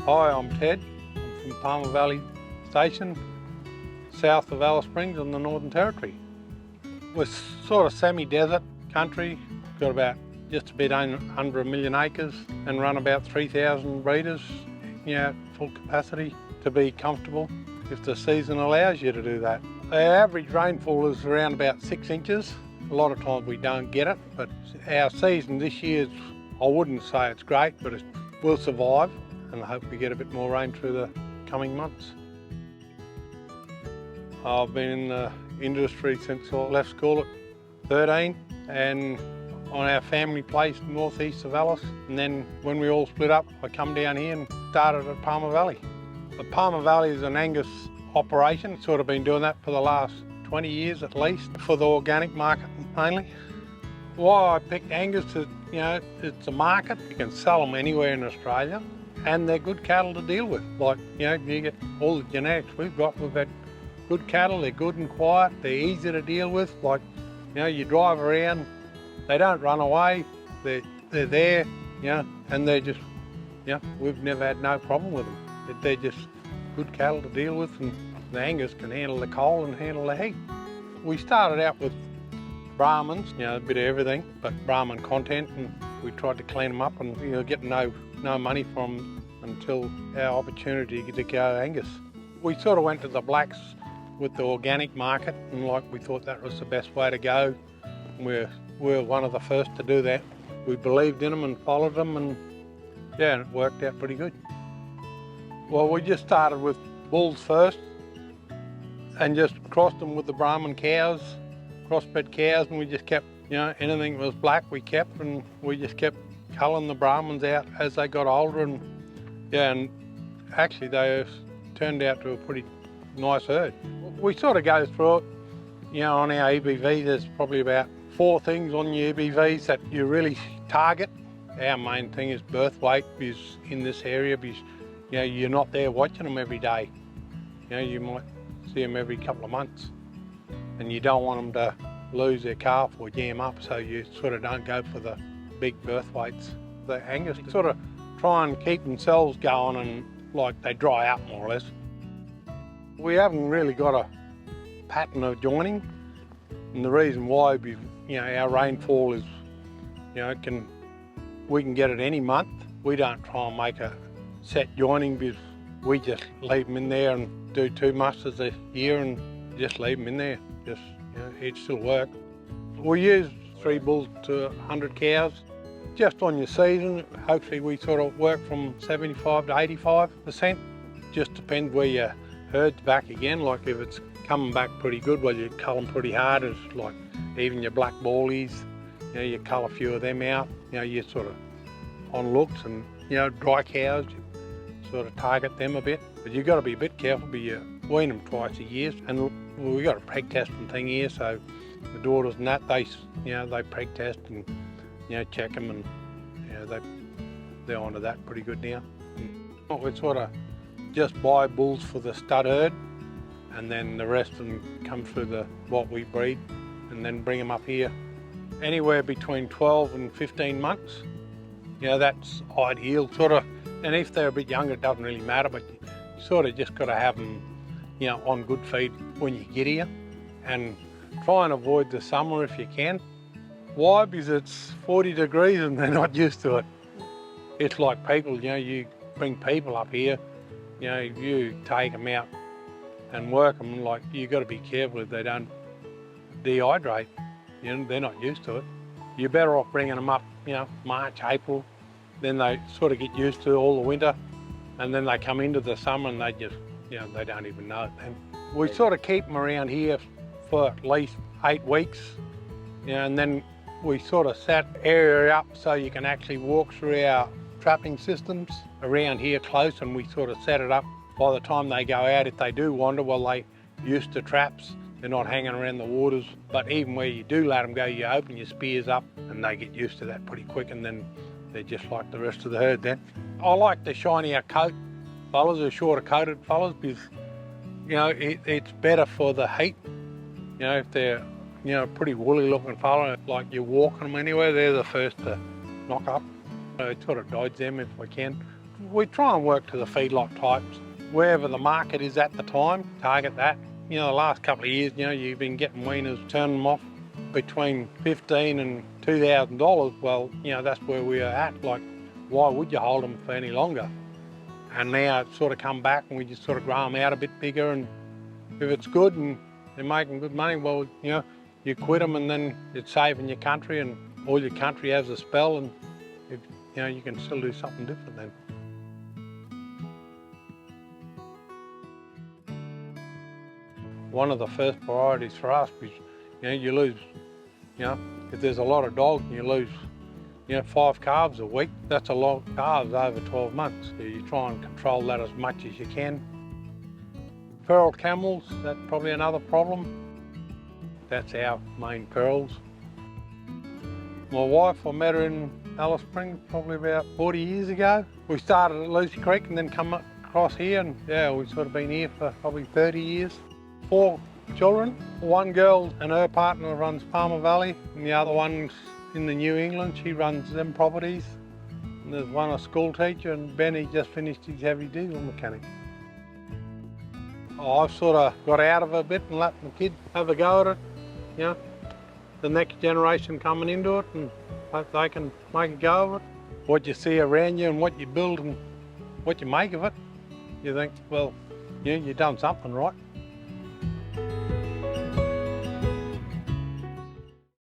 Hi, I'm Ted. I'm from Palmer Valley Station, south of Alice Springs in the Northern Territory. We're sort of semi-desert country, got about just a bit under 1 million acres and run about 3,000 breeders, full capacity to be comfortable if the season allows you to do that. Our average rainfall is around about 6 inches. A lot of times we don't get it, but our season this year, I wouldn't say it's great, but we'll survive, and I hope we get a bit more rain through the coming months. I've been in the industry since I left school at 13, and on our family place northeast of Alice, and then when we all split up, I come down here and started at Palmer Valley. The Palmer Valley is an Angus operation, sort of been doing that for the last 20 years at least, for the organic market mainly. Why I picked Angus is, it's a market, you can sell them anywhere in Australia, and they're good cattle to deal with. Like, you get all the genetics we've got good cattle, they're good and quiet, they're easy to deal with. Like, you drive around, they don't run away, they're there, and they're just, we've never had no problem with them. They're just good cattle to deal with, and the Angus can handle the cold and handle the heat. We started out with Brahmins, a bit of everything, but Brahmin content, and we tried to clean them up and get no money from them until our opportunity to go Angus. We sort of went to the blacks with the organic market, and we thought that was the best way to go. We're one of the first to do that. We believed in them and followed them, and it worked out pretty good. Well, we just started with bulls first and just crossed them with the Brahmin cows, crossbred cows, and we just kept, anything that was black we kept, and we just kept culling the Brahmins out as they got older, and actually they turned out to a pretty nice herd. We sort of go through it, on our EBV there's probably about 4 things on your EBVs that you really target. Our main thing is birth weight is in this area because you're not there watching them every day. You might see them every couple of months, and you don't want them to lose their calf or jam up, so you sort of don't go for the big birth weights. The Angus sort of try and keep themselves going, and they dry out more or less. We haven't really got a pattern of joining, and the reason why is our rainfall is we can get it any month. We don't try and make a set joining because we just leave them in there and do 2 musters a year and just leave them in there. It still work. We use 3 bulls to 100 cows. Just on your season, hopefully we sort of work from 75 to 85%. Just depends where your herd's back again. Like if it's coming back pretty good, well, you cull them pretty hard. It's like even your black ballies, you cull a few of them out. You're sort of on looks, and dry cows, you sort of target them a bit. But you've got to be a bit careful, but you wean them twice a year. And we've got a preg testing thing here, so the daughters and that, they preg test and check them, and they're onto that pretty good now. We sort of just buy bulls for the stud herd, and then the rest of them come through what we breed, and then bring them up here. Anywhere between 12 and 15 months, that's ideal sort of. And if they're a bit younger, it doesn't really matter, but you sort of just got to have them, on good feed when you get here, and try and avoid the summer if you can. Why? Because it's 40 degrees and they're not used to it. It's like people, you bring people up here, you take them out and work them, you got to be careful if they don't dehydrate. They're not used to it. You're better off bringing them up, March, April, then they sort of get used to all the winter, and then they come into the summer and they just, they don't even know it then. We sort of keep them around here for at least 8 weeks, and then we sort of set area up so you can actually walk through our trapping systems around here close, and we sort of set it up by the time they go out. If they do wander, well, they used to traps, they're not hanging around the waters. But even where you do let them go, you open your spears up and they get used to that pretty quick, and then they're just like the rest of the herd then. I like the shinier coat fellas, the shorter coated fellas, because it's better for the heat. If they're pretty woolly looking fella, like you're walking them anywhere, they're the first to knock up. It sort of dodge them if we can. We try and work to the feedlot types. Wherever the market is at the time, target that. You know, the last couple of years, you know, you've been getting weaners, turning them off between $15 and $2,000. Well, you know, that's where we are at. Like, why would you hold them for any longer? And now it's sort of come back and we just sort of grow them out a bit bigger, and if it's good and they're making good money, well, you know, you quit them and then it's saving your country, and all your country has a spell, and you know, you can still do something different then. One of the first priorities for us is, you know, you lose, you know, if there's a lot of dogs and you lose, you know, 5 calves a week, that's a lot of calves over 12 months. So you try and control that as much as you can. Feral camels, that's probably another problem. That's our main perils. My wife, I met her in Alice Springs probably about 40 years ago. We started at Lucy Creek and then come across here, and yeah, we've sort of been here for probably 30 years. 4 children. One girl and her partner runs Palmer Valley, and the other one's in the New England. She runs them properties. And there's one a school teacher, and Benny just finished his heavy diesel mechanic. I've sort of got out of it a bit and let the kids have a go at it. You know, the next generation coming into it, and hope they can make a go of it. What you see around you and what you build and what you make of it, you think, well, yeah, you've done something right.